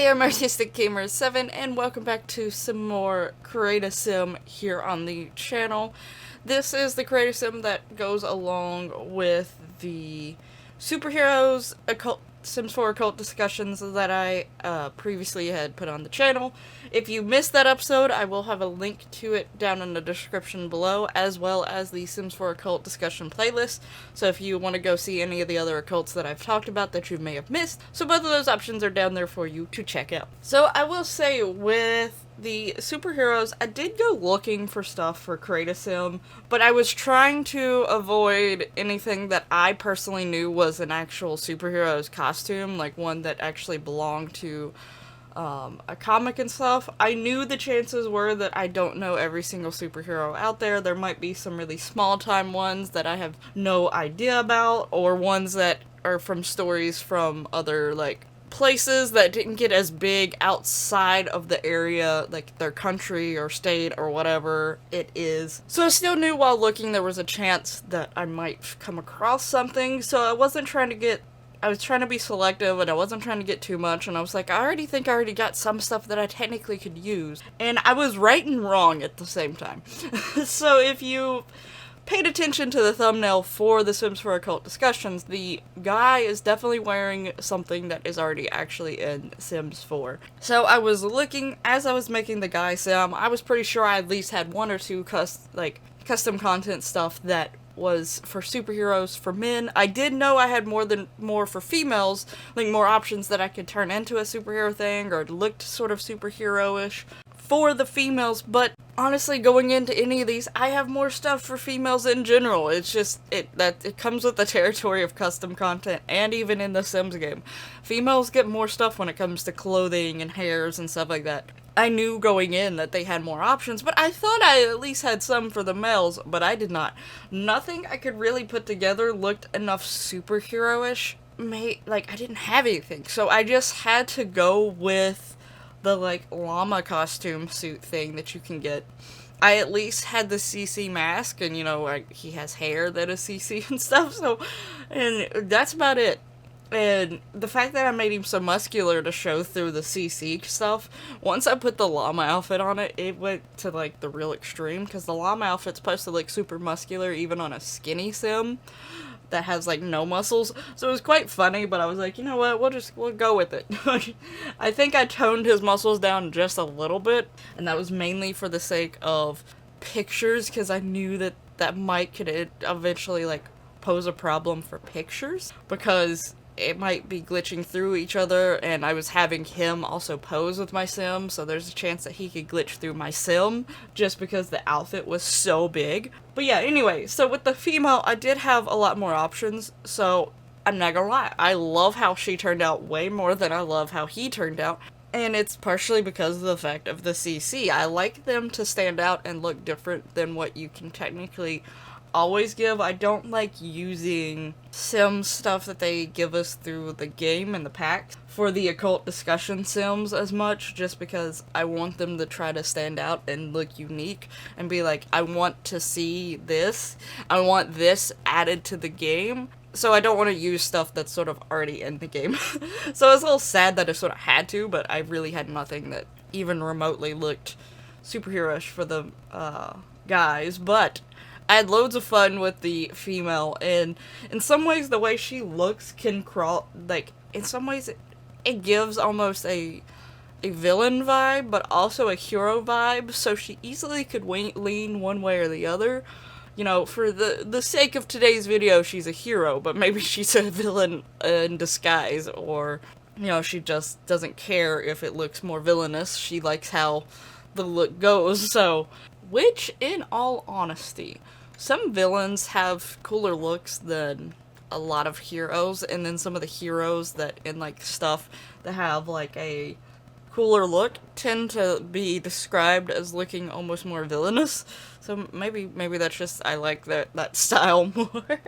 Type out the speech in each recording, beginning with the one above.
I'm Artistic Gamer 7 and welcome back to some more Create a Sim here on the channel. This is the Create a Sim that goes along with the superheroes occult Sims 4 occult discussions that I previously had put on the channel. If you missed that episode, I will have a link to it down in the description below, as well as the Sims 4 occult discussion playlist. So if you want to go see any of the other occults that I've talked about that you may have missed, so both of those options are down there for you to check out. So I will say with the superheroes, I did go looking for stuff for Create a Sim, but I was trying to avoid anything that I personally knew was an actual superhero's costume, like one that actually belonged to a comic and stuff. I knew the chances were that I don't know every single superhero out there. There might be some really small time ones that I have no idea about, or ones that are from stories from other, like, places that didn't get as big outside of the area, like their country or state or whatever it is. So I still knew while looking there was a chance that I might come across something, so I was trying to be selective, and I wasn't trying to get too much, and I was like, I already think I already got some stuff that I technically could use. And I was right and wrong at the same time. So if you paid attention to the thumbnail for the Sims 4 Occult discussions, the guy is definitely wearing something that is already actually in Sims 4. So I was looking, as I was making the guy sim, I was pretty sure I at least had one or two custom content stuff that was for superheroes for men. I did know I had more for females, like more options that I could turn into a superhero thing or looked sort of superhero-ish for the females, but honestly, going into any of these, I have more stuff for females in general. It's just, it comes with the territory of custom content, and even in the Sims game. Females get more stuff when it comes to clothing and hairs and stuff like that. I knew going in that they had more options, but I thought I at least had some for the males, but I did not. Nothing I could really put together looked enough superhero-ish. I didn't have anything, so I just had to go with the, llama costume suit thing that you can get. I at least had the CC mask, and, he has hair that is CC and stuff, so, and that's about it. And the fact that I made him so muscular to show through the CC stuff, once I put the llama outfit on it, it went to, the real extreme, because the llama outfit's supposed to look super muscular even on a skinny sim that has, no muscles. So it was quite funny, but I was like, you know what, we'll go with it. I think I toned his muscles down just a little bit, and that was mainly for the sake of pictures, because I knew that mic could eventually, pose a problem for pictures, because it might be glitching through each other, and I was having him also pose with my sim, so there's a chance that he could glitch through my sim, just because the outfit was so big. But yeah, anyway, so with the female, I did have a lot more options, so I'm not gonna lie, I love how she turned out way more than I love how he turned out, and it's partially because of the fact of the CC. I like them to stand out and look different than what you can technically always give. I don't like using sim stuff that they give us through the game and the packs for the occult discussion sims as much, just because I want them to try to stand out and look unique and be like, I want to see this, I want this added to the game. So I don't want to use stuff that's sort of already in the game. So it's a little sad that I sort of had to, but I really had nothing that even remotely looked superhero-ish for the guys. But I had loads of fun with the female, and in some ways the way she looks can crawl, in some ways it gives almost a villain vibe, but also a hero vibe, so she easily could lean one way or the other. For the sake of today's video, she's a hero, but maybe she's a villain in disguise, or, she just doesn't care if it looks more villainous. She likes how the look goes, so, which, in all honesty, some villains have cooler looks than a lot of heroes, and then some of the heroes that in, stuff that have, a cooler look tend to be described as looking almost more villainous. So maybe that's just, I like that style more.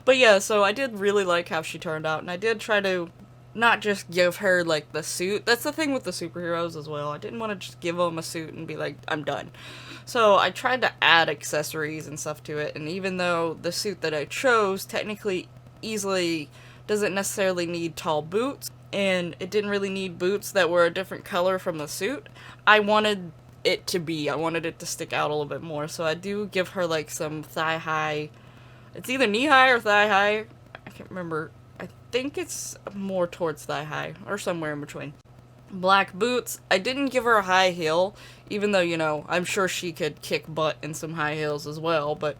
But yeah, so I did really like how she turned out, and I did try to not just give her, the suit. That's the thing with the superheroes as well. I didn't want to just give them a suit and be like, I'm done. So I tried to add accessories and stuff to it, and even though the suit that I chose technically easily doesn't necessarily need tall boots, and it didn't really need boots that were a different color from the suit. I wanted it to stick out a little bit more, so I do give her like some thigh high. It's either knee high or thigh high. I can't remember. I think it's more towards thigh high or somewhere in between. Black boots. I didn't give her a high heel, even though, you know, I'm sure she could kick butt in some high heels as well, but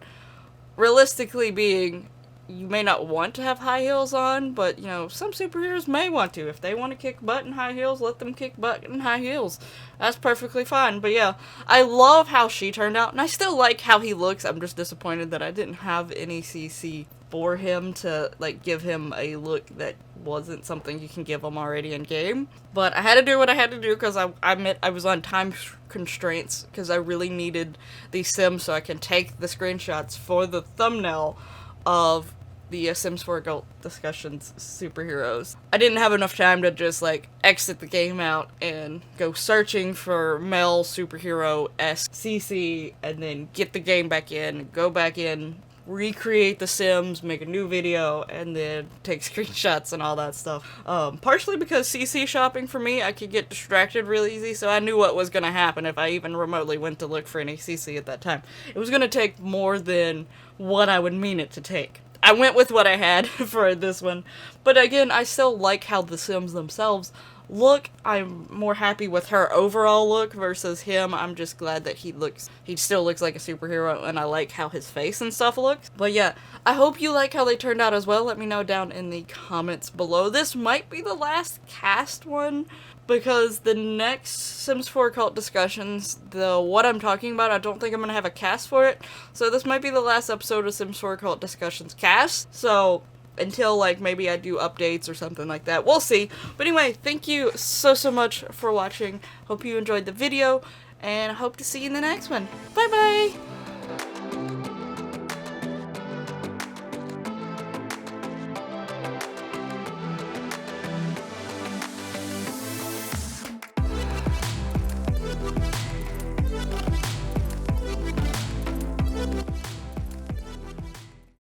realistically being, you may not want to have high heels on, but, you know, some superheroes may want to. If they want to kick butt in high heels, let them kick butt in high heels. That's perfectly fine. But yeah, I love how she turned out, and I still like how he looks. I'm just disappointed that I didn't have any CC for him to, like, give him a look that wasn't something you can give him already in game. But I had to do what I had to do because I admit I was on time constraints because I really needed these Sims so I can take the screenshots for the thumbnail of the Sims 4 Occult Discussions superheroes. I didn't have enough time to just, like, exit the game out and go searching for male superhero-esque CC and then get the game back in, go back in, recreate the Sims, make a new video, and then take screenshots and all that stuff. Partially because CC shopping for me, I could get distracted real easy, so I knew what was gonna happen if I even remotely went to look for any CC at that time. It was gonna take more than what I would mean it to take. I went with what I had for this one, but again, I still like how the Sims themselves look. I'm more happy with her overall look versus him. I'm just glad that he still looks like a superhero, and I like how his face and stuff looks. But yeah, I hope you like how they turned out as well. Let me know down in the comments below. This might be the last cast one, because the next Sims 4 Occult Discussions, the what I'm talking about, I don't think I'm going to have a cast for it. So this might be the last episode of Sims 4 Occult Discussions cast. So until, like, maybe I do updates or something like that. We'll see. But anyway, thank you so much for watching. Hope you enjoyed the video, and I hope to see you in the next one. Bye bye!